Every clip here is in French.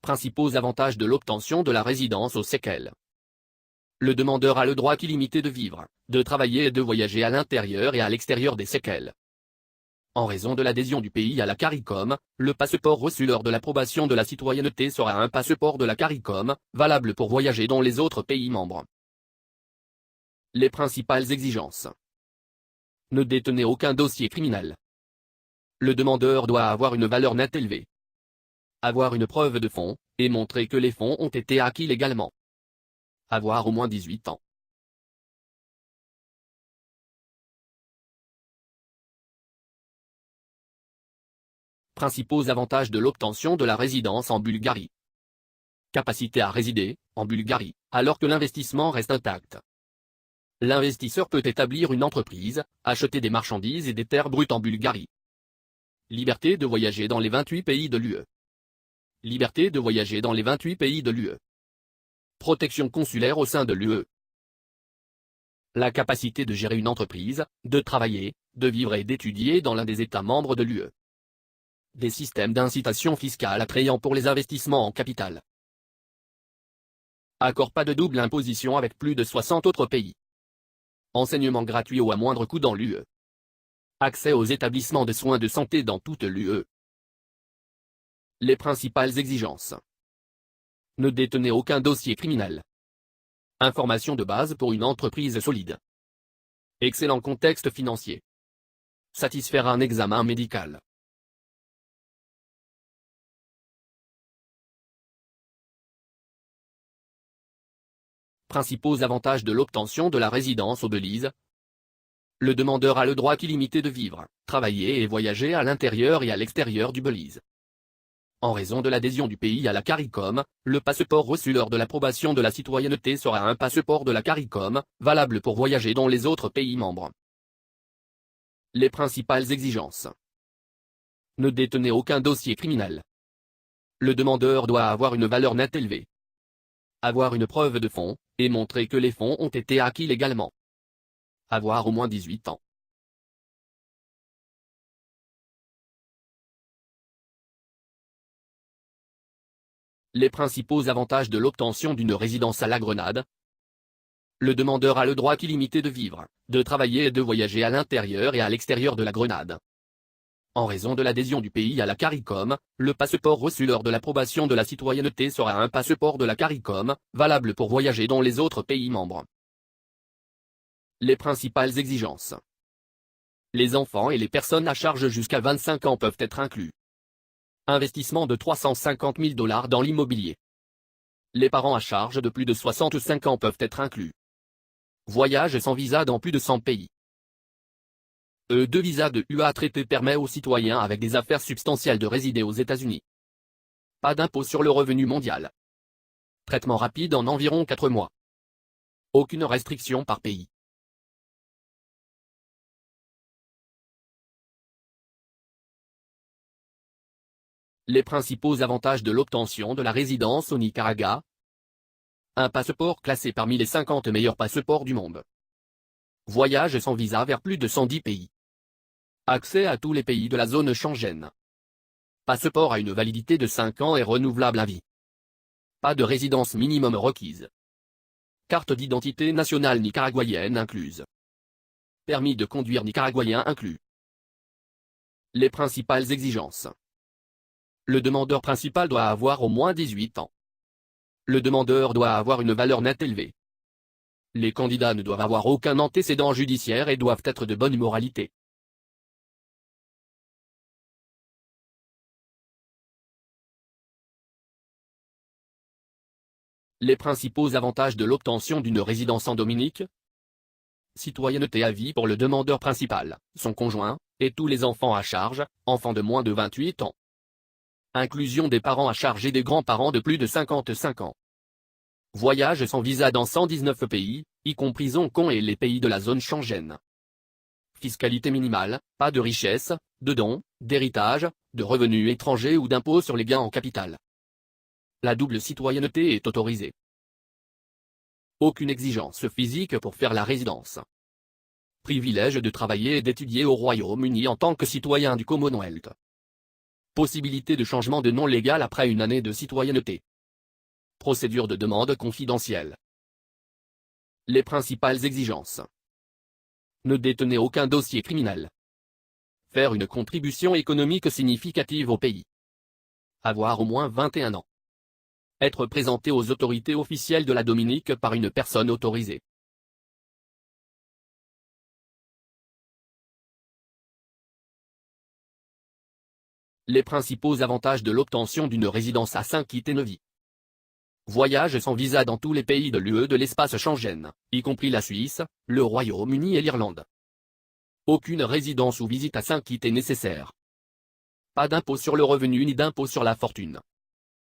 Principaux avantages de l'obtention de la résidence au Seychelles. Le demandeur a le droit illimité de vivre, de travailler et de voyager à l'intérieur et à l'extérieur des Seychelles. En raison de l'adhésion du pays à la CARICOM, le passeport reçu lors de l'approbation de la citoyenneté sera un passeport de la CARICOM, valable pour voyager dans les autres pays membres. Les principales exigences. Ne détenez aucun dossier criminel. Le demandeur doit avoir une valeur nette élevée. Avoir une preuve de fonds, et montrer que les fonds ont été acquis légalement. Avoir au moins 18 ans. Principaux avantages de l'obtention de la résidence en Bulgarie. Capacité à résider, en Bulgarie, alors que l'investissement reste intact. L'investisseur peut établir une entreprise, acheter des marchandises et des terres brutes en Bulgarie. Liberté de voyager dans les 28 pays de l'UE. Liberté de voyager dans les 28 pays de l'UE. Protection consulaire au sein de l'UE. La capacité de gérer une entreprise, de travailler, de vivre et d'étudier dans l'un des États membres de l'UE. Des systèmes d'incitation fiscale attrayants pour les investissements en capital. Accord pas de double imposition avec plus de 60 autres pays. Enseignement gratuit ou à moindre coût dans l'UE. Accès aux établissements de soins de santé dans toute l'UE. Les principales exigences. Ne détenez aucun dossier criminel. Information de base pour une entreprise solide. Excellent contexte financier. Satisfaire un examen médical. Principaux avantages de l'obtention de la résidence au Belize. Le demandeur a le droit illimité de vivre, travailler et voyager à l'intérieur et à l'extérieur du Belize. En raison de l'adhésion du pays à la CARICOM, le passeport reçu lors de l'approbation de la citoyenneté sera un passeport de la CARICOM, valable pour voyager dans les autres pays membres. Les principales exigences. Ne détenez aucun dossier criminel. Le demandeur doit avoir une valeur nette élevée. Avoir une preuve de fonds, et montrer que les fonds ont été acquis légalement. Avoir au moins 18 ans. Les principaux avantages de l'obtention d'une résidence à la Grenade. Le demandeur a le droit illimité de vivre, de travailler et de voyager à l'intérieur et à l'extérieur de la Grenade. En raison de l'adhésion du pays à la CARICOM, le passeport reçu lors de l'approbation de la citoyenneté sera un passeport de la CARICOM, valable pour voyager dans les autres pays membres. Les principales exigences. Les enfants et les personnes à charge jusqu'à 25 ans peuvent être inclus. Investissement de 350 000 $ dans l'immobilier. Les parents à charge de plus de 65 ans peuvent être inclus. Voyage sans visa dans plus de 100 pays. E2 visa de UA traité permet aux citoyens avec des affaires substantielles de résider aux États-Unis. Pas d'impôt sur le revenu mondial. Traitement rapide en environ 4 mois. Aucune restriction par pays. Les principaux avantages de l'obtention de la résidence au Nicaragua. Un passeport classé parmi les 50 meilleurs passeports du monde. Voyage sans visa vers plus de 110 pays. Accès à tous les pays de la zone Schengen. Passeport à une validité de 5 ans et renouvelable à vie. Pas de résidence minimum requise. Carte d'identité nationale nicaraguayenne incluse. Permis de conduire nicaraguayen inclus. Les principales exigences. Le demandeur principal doit avoir au moins 18 ans. Le demandeur doit avoir une valeur nette élevée. Les candidats ne doivent avoir aucun antécédent judiciaire et doivent être de bonne moralité. Les principaux avantages de l'obtention d'une résidence en Dominique. Citoyenneté à vie pour le demandeur principal, son conjoint, et tous les enfants à charge, enfants de moins de 28 ans. Inclusion des parents à charge et des grands-parents de plus de 55 ans. Voyage sans visa dans 119 pays, y compris Hong Kong et les pays de la zone Schengen. Fiscalité minimale, pas de richesse, de dons, d'héritage, de revenus étrangers ou d'impôts sur les gains en capital. La double citoyenneté est autorisée. Aucune exigence physique pour faire la résidence. Privilège de travailler et d'étudier au Royaume-Uni en tant que citoyen du Commonwealth. Possibilité de changement de nom légal après une année de citoyenneté. Procédure de demande confidentielle. Les principales exigences. Ne détenez aucun dossier criminel. Faire une contribution économique significative au pays. Avoir au moins 21 ans. Être présenté aux autorités officielles de la Dominique par une personne autorisée. Les principaux avantages de l'obtention d'une résidence à Saint-Kitts-et-Nevis. Voyage sans visa dans tous les pays de l'UE de l'espace Schengen, y compris la Suisse, le Royaume-Uni et l'Irlande. Aucune résidence ou visite à Saint-Kitts est nécessaire. Pas d'impôt sur le revenu ni d'impôt sur la fortune.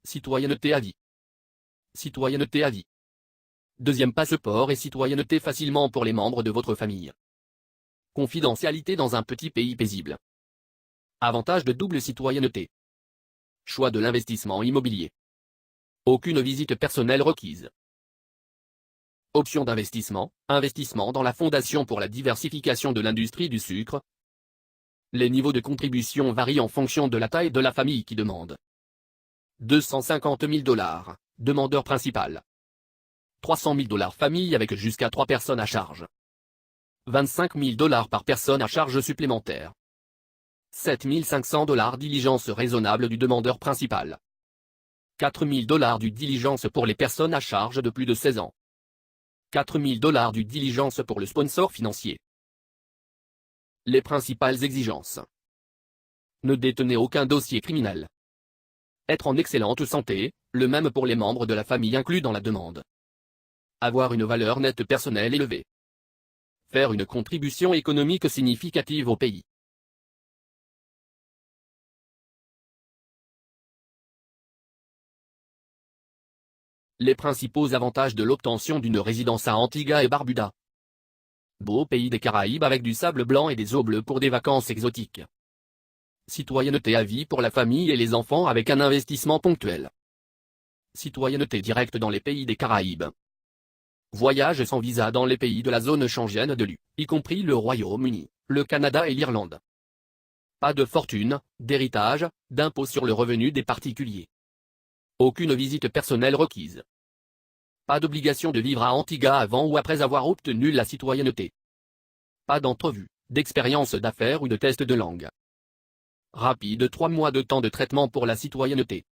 Citoyenneté à vie. Citoyenneté à vie. Deuxième passeport et citoyenneté facilement pour les membres de votre famille. Confidentialité dans un petit pays paisible. Avantage de double citoyenneté. Choix de l'investissement immobilier. Aucune visite personnelle requise. Option d'investissement, investissement dans la Fondation pour la diversification de l'industrie du sucre. Les niveaux de contribution varient en fonction de la taille de la famille qui demande. 250 000 $, demandeur principal. 300 000 $ famille avec jusqu'à 3 personnes à charge. 25 000 $ par personne à charge supplémentaire. 7 500 $ diligence raisonnable du demandeur principal. 4 000 $ du diligence pour les personnes à charge de plus de 16 ans. 4 000 $ du diligence pour le sponsor financier. Les principales exigences. Ne détenez aucun dossier criminel. Être en excellente santé, le même pour les membres de la famille inclus dans la demande. Avoir une valeur nette personnelle élevée. Faire une contribution économique significative au pays. Les principaux avantages de l'obtention d'une résidence à Antigua et Barbuda. Beau pays des Caraïbes avec du sable blanc et des eaux bleues pour des vacances exotiques. Citoyenneté à vie pour la famille et les enfants avec un investissement ponctuel. Citoyenneté directe dans les pays des Caraïbes. Voyage sans visa dans les pays de la zone Schengen de l'UE, y compris le Royaume-Uni, le Canada et l'Irlande. Pas de fortune, d'héritage, d'impôt sur le revenu des particuliers. Aucune visite personnelle requise. Pas d'obligation de vivre à Antigua avant ou après avoir obtenu la citoyenneté. Pas d'entrevue, d'expérience d'affaires ou de test de langue. Rapide 3 mois de temps de traitement pour la citoyenneté.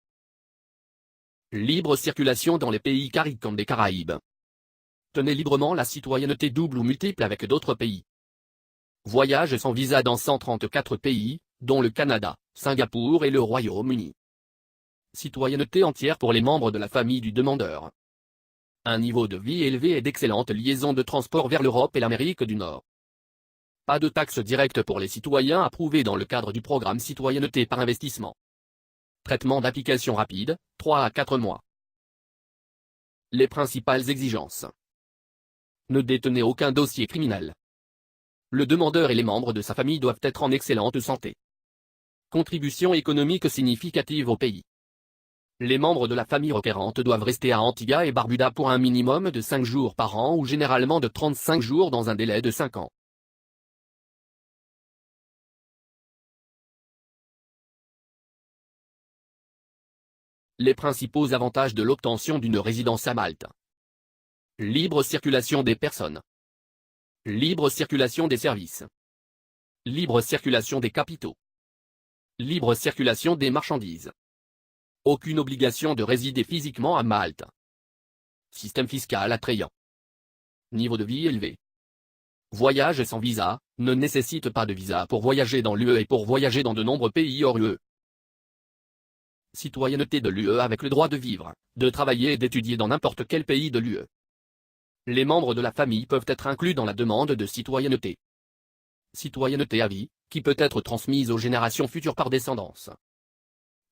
Libre circulation dans les pays CARICOM des Caraïbes. Tenez librement la citoyenneté double ou multiple avec d'autres pays. Voyage sans visa dans 134 pays, dont le Canada, Singapour et le Royaume-Uni. Citoyenneté entière pour les membres de la famille du demandeur. Un niveau de vie élevé et d'excellentes liaisons de transport vers l'Europe et l'Amérique du Nord. Pas de taxes directes pour les citoyens approuvés dans le cadre du programme Citoyenneté par investissement. Traitement d'application rapide, 3 à 4 mois. Les principales exigences. Ne détenez aucun dossier criminel. Le demandeur et les membres de sa famille doivent être en excellente santé. Contribution économique significative au pays. Les membres de la famille requérante doivent rester à Antigua et Barbuda pour un minimum de 5 jours par an ou généralement de 35 jours dans un délai de 5 ans. Les principaux avantages de l'obtention d'une résidence à Malte. Libre circulation des personnes. Libre circulation des services. Libre circulation des capitaux. Libre circulation des marchandises. Aucune obligation de résider physiquement à Malte. Système fiscal attrayant. Niveau de vie élevé. Voyage sans visa, ne nécessite pas de visa pour voyager dans l'UE et pour voyager dans de nombreux pays hors UE. Citoyenneté de l'UE avec le droit de vivre, de travailler et d'étudier dans n'importe quel pays de l'UE. Les membres de la famille peuvent être inclus dans la demande de citoyenneté. Citoyenneté à vie, qui peut être transmise aux générations futures par descendance.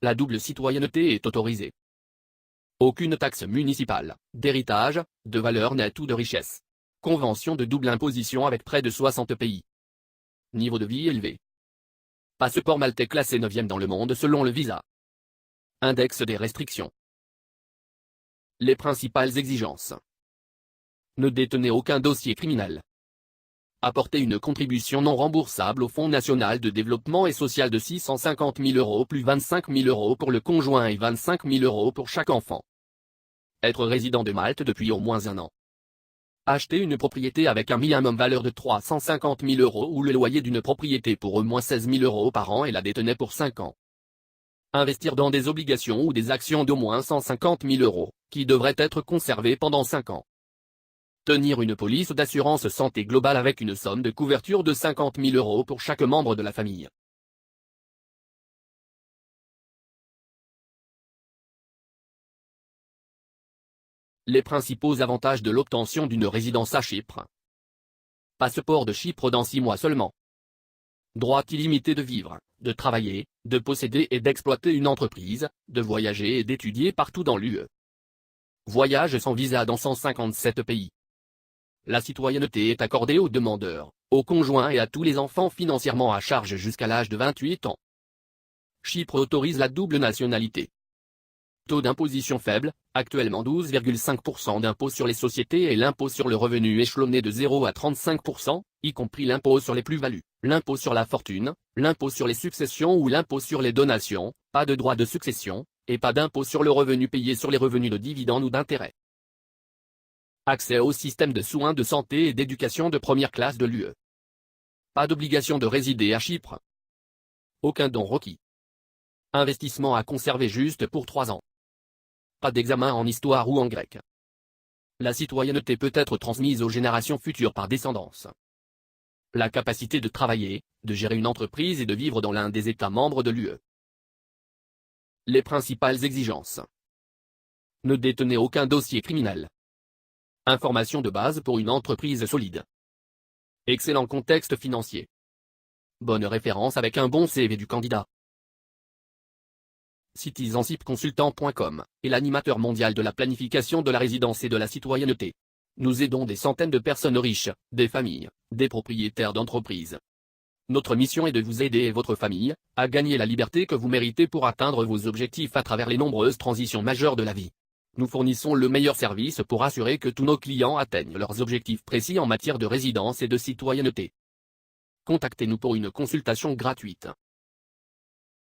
La double citoyenneté est autorisée. Aucune taxe municipale, d'héritage, de valeur nette ou de richesse. Convention de double imposition avec près de 60 pays. Niveau de vie élevé. Passeport maltais classé 9e dans le monde selon le visa. Index des restrictions. Les principales exigences. Ne détenez aucun dossier criminel. Apporter une contribution non remboursable au Fonds national de développement et social de 650 000 € plus 25 000 € pour le conjoint et 25 000 € pour chaque enfant. Être résident de Malte depuis au moins un an. Acheter une propriété avec un minimum valeur de 350 000 € ou le loyer d'une propriété pour au moins 16 000 € par an et la détenir pour 5 ans. Investir dans des obligations ou des actions d'au moins 150 000 €, qui devraient être conservées pendant 5 ans. Tenir une police d'assurance santé globale avec une somme de couverture de 50 000 € pour chaque membre de la famille. Les principaux avantages de l'obtention d'une résidence à Chypre. Passeport de Chypre dans 6 mois seulement. Droit illimité de vivre, de travailler, de posséder et d'exploiter une entreprise, de voyager et d'étudier partout dans l'UE. Voyage sans visa dans 157 pays. La citoyenneté est accordée aux demandeurs, aux conjoints et à tous les enfants financièrement à charge jusqu'à l'âge de 28 ans. Chypre autorise la double nationalité. Taux d'imposition faible, actuellement 12,5% d'impôt sur les sociétés et l'impôt sur le revenu échelonné de 0 à 35%, y compris l'impôt sur les plus-values, l'impôt sur la fortune, l'impôt sur les successions ou l'impôt sur les donations, pas de droit de succession, et pas d'impôt sur le revenu payé sur les revenus de dividendes ou d'intérêts. Accès au système de soins de santé et d'éducation de première classe de l'UE. Pas d'obligation de résider à Chypre. Aucun don requis. Investissement à conserver juste pour 3 ans. Pas d'examen en histoire ou en grec. La citoyenneté peut être transmise aux générations futures par descendance. La capacité de travailler, de gérer une entreprise et de vivre dans l'un des États membres de l'UE. Les principales exigences. Ne détenez aucun dossier criminel. Information de base pour une entreprise solide. Excellent contexte financier. Bonne référence avec un bon CV du candidat. Citizenshipconsultant.com est l'animateur mondial de la planification de la résidence et de la citoyenneté. Nous aidons des centaines de personnes riches, des familles, des propriétaires d'entreprises. Notre mission est de vous aider et votre famille à gagner la liberté que vous méritez pour atteindre vos objectifs à travers les nombreuses transitions majeures de la vie. Nous fournissons le meilleur service pour assurer que tous nos clients atteignent leurs objectifs précis en matière de résidence et de citoyenneté. Contactez-nous pour une consultation gratuite.